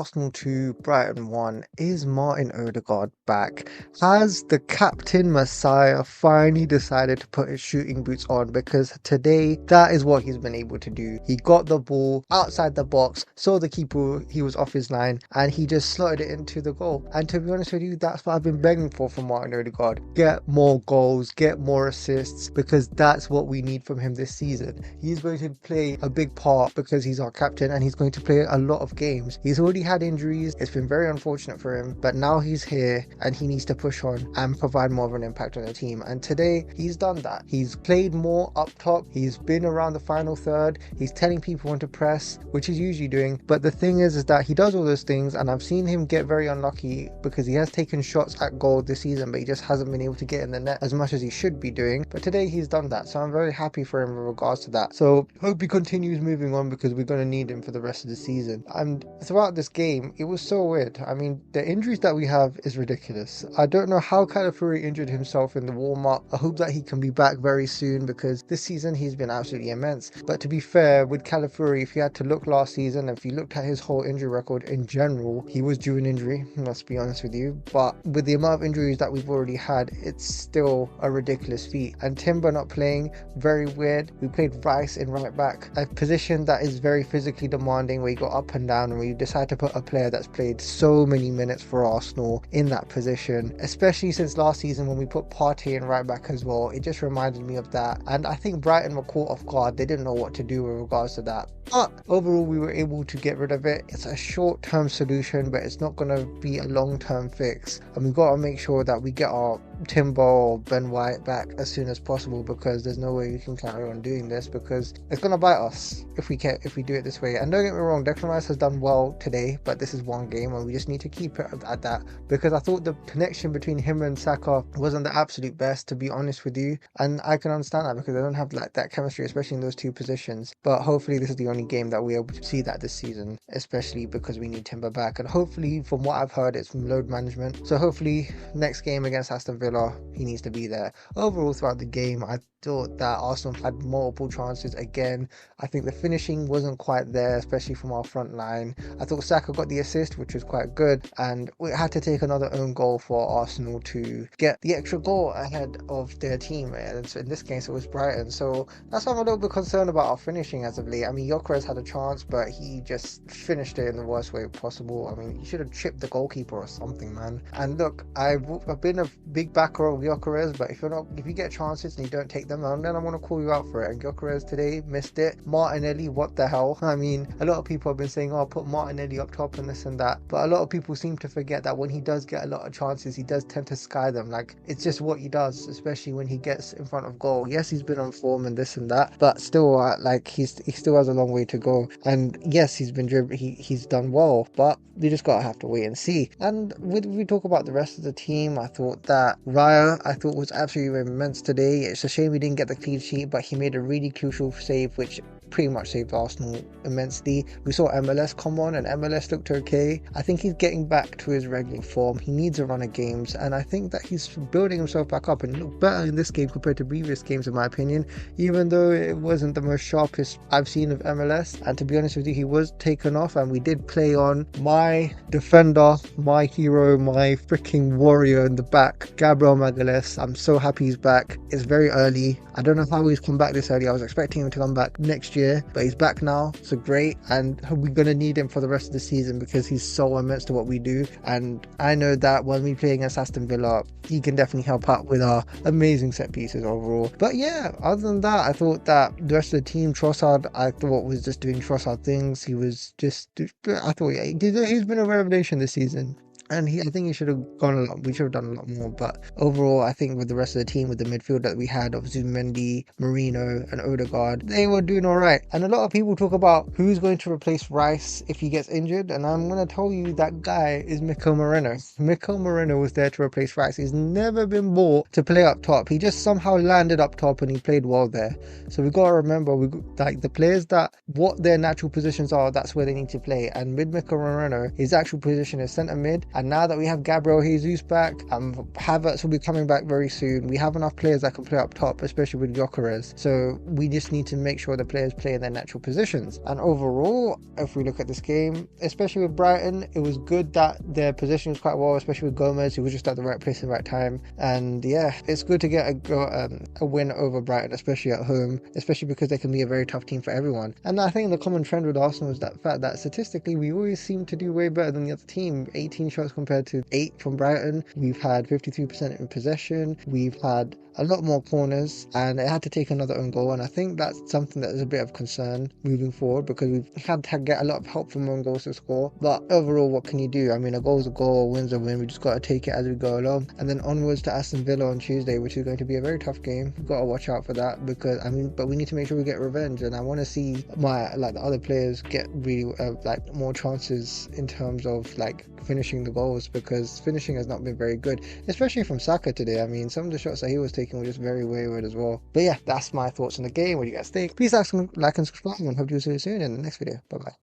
Arsenal 2, Brighton 1. Is Martin Ødegaard back? Has the captain Messiah finally decided to put his shooting boots on? Because today, that is what he's been able to do. He got the ball outside the box, saw the keeper, he was off his line, and he just slotted it into the goal. And to be honest with you, that's what I've been begging for from Martin Ødegaard. Get more goals, get more assists, because that's what we need from him this season. He's going to play a big part because he's our captain, and he's going to play a lot of games. He's already had injuries. It's been very unfortunate for him, but now he's here and he needs to push on and provide more of an impact on the team. And today he's done that. He's played more up top. He's been around the final third. He's telling people when to press, which he's usually doing. But the thing is that he does all those things, and I've seen him get very unlucky because he has taken shots at goal this season, but he just hasn't been able to get in the net as much as he should be doing. But today he's done that, so I'm very happy for him in regards to that. So hope he continues moving on because we're going to need him for the rest of the season. And throughout this game, it was so weird. I mean, the injuries that we have is ridiculous. I don't know how CALAFIORI injured himself in the warm-up. I hope that he can be back very soon because this season he's been absolutely immense. But to be fair, with CALAFIORI, if you had to look last season, if you looked at his whole injury record in general, he was due an injury, let's be honest with you. But with the amount of injuries that we've already had, it's still a ridiculous feat. And Timber not playing, very weird. We played Rice in right back, a position that is very physically demanding, where you go up and down, and we decide to put a player that's played so many minutes for Arsenal in that position, especially since last season when we put Partey in right back as well. It just reminded me of that, and I think Brighton were caught off guard. They didn't know what to do with regards to that, but overall we were able to get rid of it. It's a short-term solution, but it's not going to be a long-term fix, and we've got to make sure that we get our Timber or Ben White back as soon as possible, because there's no way we can carry on doing this, because it's going to bite us if we do it this way. And don't get me wrong, Declan Rice has done well today, but this is one game and we just need to keep it at that, because I thought the connection between him and Saka wasn't the absolute best, to be honest with you, and I can understand that because they don't have like that chemistry, especially in those two positions. But hopefully this is the only game that we're able to see that this season, especially because we need Timber back, and hopefully from what I've heard it's from load management, so hopefully next game against Aston Villa he needs to be there. Overall throughout the game, I thought that Arsenal had multiple chances again. I think the finishing wasn't quite there, especially from our front line. I thought Saka got the assist, which was quite good, and we had to take another own goal for Arsenal to get the extra goal ahead of their team, and so in this case it was Brighton. So that's why I'm a little bit concerned about our finishing as of late. I mean, Gyökeres had a chance, but he just finished it in the worst way possible. I mean, he should have chipped the goalkeeper or something, man. And look, I've been a big backer of Gyökeres, but if you get chances and you don't take them, and then I want to call you out for it. And Gyökeres today missed it. Martinelli, what the hell? I mean, a lot of people have been saying, oh, put Martinelli up top and this and that, but a lot of people seem to forget that when he does get a lot of chances, he does tend to sky them. Like, it's just what he does, especially when he gets in front of goal. Yes, he's been on form and this and that, but still, like, he still has a long way to go. And yes, he's been dribbling, he's done well, but we just gotta have to wait and see. And we talk about the rest of the team, I thought that Raya, was absolutely immense today. It's a shame we didn't get the clean sheet, but he made a really crucial save which pretty much saved Arsenal immensely. We saw MLS come on and MLS looked okay. I think he's getting back to his regular form. He needs a run of games, and I think that he's building himself back up and looked better in this game compared to previous games in my opinion, even though it wasn't the most sharpest I've seen of MLS. And to be honest with you, he was taken off, and we did play on my defender, my hero, my freaking warrior in the back, Gabriel Magalhaes. I'm so happy he's back. It's very early. I don't know how he's come back this early. I was expecting him to come back next year, but he's back now, so great. And we're going to need him for the rest of the season because he's so immense to what we do. And I know that when we play against Aston Villa, he can definitely help out with our amazing set pieces overall. But yeah, other than that, I thought that the rest of the team, Trossard, I thought was just doing Trossard things. He was just, I thought he's been a revelation this season. And I think he should have gone a lot. We should have done a lot more. But overall, I think with the rest of the team, with the midfield that we had of Zubimendi, Merino, and Ødegaard, they were doing all right. And a lot of people talk about who's going to replace Rice if he gets injured. And I'm going to tell you that guy is Mikel Merino. Mikel Merino was there to replace Rice. He's never been bought to play up top. He just somehow landed up top and he played well there. So we've got to remember, like the players that what their natural positions are, that's where they need to play. And with Mikel Merino, his actual position is centre mid. And now that we have Gabriel Jesus back, Havertz will be coming back very soon. We have enough players that can play up top, especially with Gyökeres. So we just need to make sure the players play in their natural positions. And overall, if we look at this game, especially with Brighton, it was good that their position was quite well, especially with Gómez, who was just at the right place at the right time. And yeah, it's good to get a win over Brighton, especially at home, especially because they can be a very tough team for everyone. And I think the common trend with Arsenal is that fact that statistically we always seem to do way better than the other team. 18 shots compared to 8 from Brighton. We've had 53% in possession. We've had a lot more corners, and it had to take another own goal, and I think that's something that is a bit of concern moving forward, because we've had to get a lot of help from own goals to score. But overall, what can you do? I mean, a goal's a goal, a win's a win. We just got to take it as we go along. And then onwards to Aston Villa on Tuesday, which is going to be a very tough game. We've got to watch out for that, because but we need to make sure we get revenge, and I want to see the other players get really more chances in terms of finishing the goals, because finishing has not been very good, especially from Saka today. I mean, some of the shots that he was taking were just very wayward as well. But yeah, that's my thoughts on the game. What do you guys think? Please like and subscribe, and hope to see you soon in the next video. Bye bye.